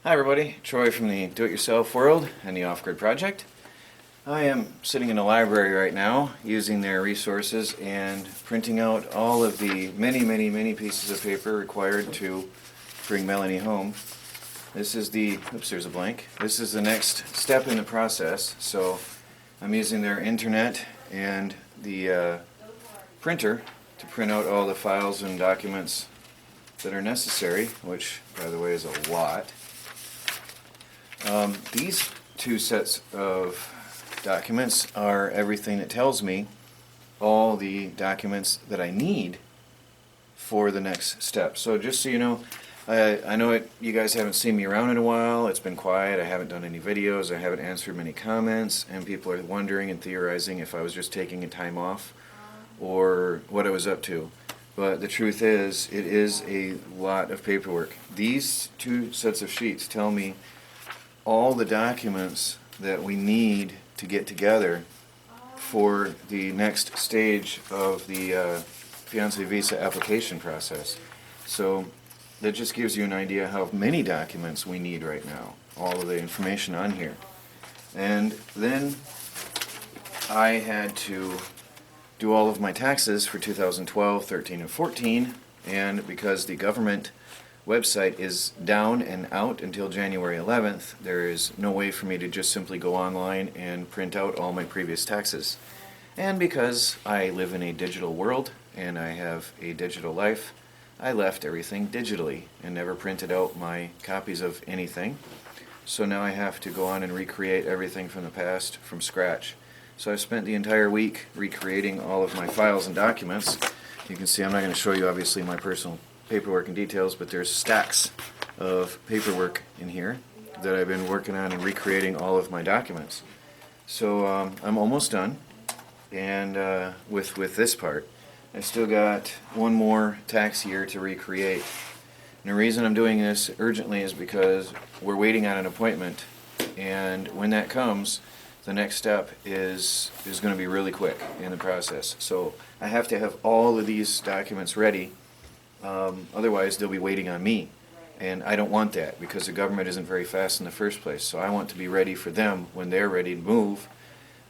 Hi everybody, Troy from the Do-It-Yourself World and the Off-Grid Project. I am sitting in the library right now using their resources and printing out all of the many pieces of paper required to bring Melanie home. This is the, oops, there's a blank. This is the next step in the process. So I'm using their internet and the printer to print out all the files and documents that are necessary, which by the way is a lot. These two sets of documents are everything that tells me all the documents that I need for the next step. So just so you know, I know you guys haven't seen me around in a while. It's been quiet. I haven't done any videos. I haven't answered many comments, and people are wondering and theorizing if I was just taking a time off or what I was up to. But the truth is, it is a lot of paperwork. These two sets of sheets tell me all the documents that we need to get together for the next stage of the Fiance Visa application process. So that just gives you an idea how many documents we need right now, all of the information on here. And then I had to do all of my taxes for 2012, 13, and 14, and because the government website is down and out until January 11th, there is no way for me to just simply go online and print out all my previous taxes. And because I live in a digital world and I have a digital life, I left everything digitally and never printed out my copies of anything. So now I have to go on and recreate everything from the past from scratch. So I've spent the entire week recreating all of my files and documents. You can see I'm not going to show you obviously my personal paperwork and details, but there's stacks of paperwork in here that I've been working on and recreating all of my documents. So I'm almost done, and with this part. I still got one more tax year to recreate. And the reason I'm doing this urgently is because we're waiting on an appointment, and when that comes, the next step is going to be really quick in the process. So I have to have all of these documents ready. Otherwise they'll be waiting on me, and I don't want that because the government isn't very fast in the first place. So I want to be ready for them when they're ready to move,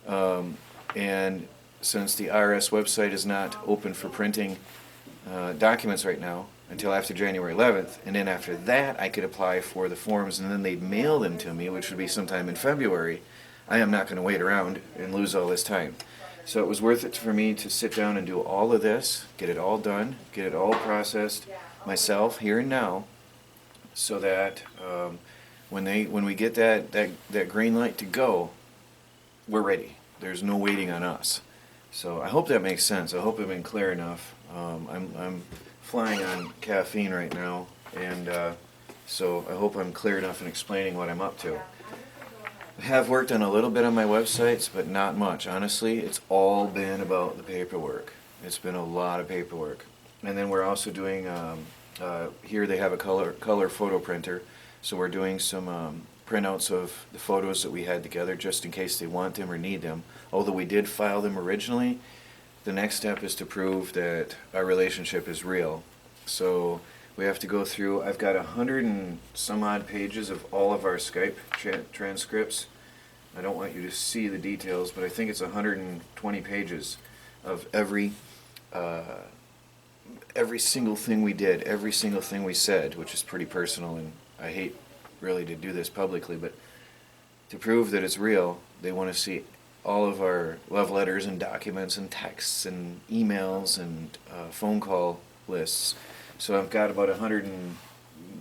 and since the IRS website is not open for printing documents right now until after January 11th, and then after that I could apply for the forms and then they'd mail them to me, which would be sometime in February. I am not going to wait around and lose all this time. So it was worth it for me to sit down and do all of this, get it all done, get it all processed myself here and now, so that when we get that green light to go, we're ready. There's no waiting on us. So I hope that makes sense. I hope I've been clear enough. I'm flying on caffeine right now, and so I hope I'm clear enough in explaining what I'm up to. I have worked on a little bit on my websites, but not much. Honestly, it's all been about the paperwork. It's been a lot of paperwork. And then we're also doing, here they have a color photo printer, so we're doing some printouts of the photos that we had together just in case they want them or need them. Although we did file them originally, the next step is to prove that our relationship is real. So we have to go through, I've got 100 and some odd pages of all of our Skype transcripts. I don't want you to see the details, but I think it's 120 pages of every single thing we did, every single thing we said, which is pretty personal, and I hate really to do this publicly, but to prove that it's real, they want to see all of our love letters and documents and texts and emails and phone call lists. So I've got about 100 and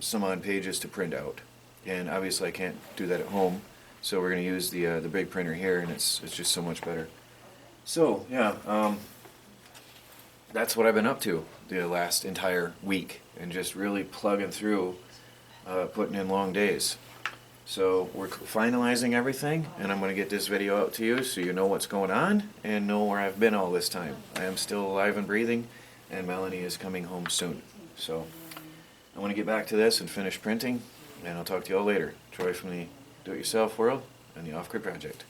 some odd pages to print out, and obviously I can't do that at home, so we're going to use the big printer here, and it's just so much better. So yeah, that's what I've been up to the last entire week, and just really plugging through, putting in long days. So we're finalizing everything, and I'm going to get this video out to you so you know what's going on and know where I've been all this time. I am still alive and breathing, and Melanie is coming home soon. So I want to get back to this and finish printing, and I'll talk to you all later. Troy from the Do-It-Yourself World and the Off-Grid Project.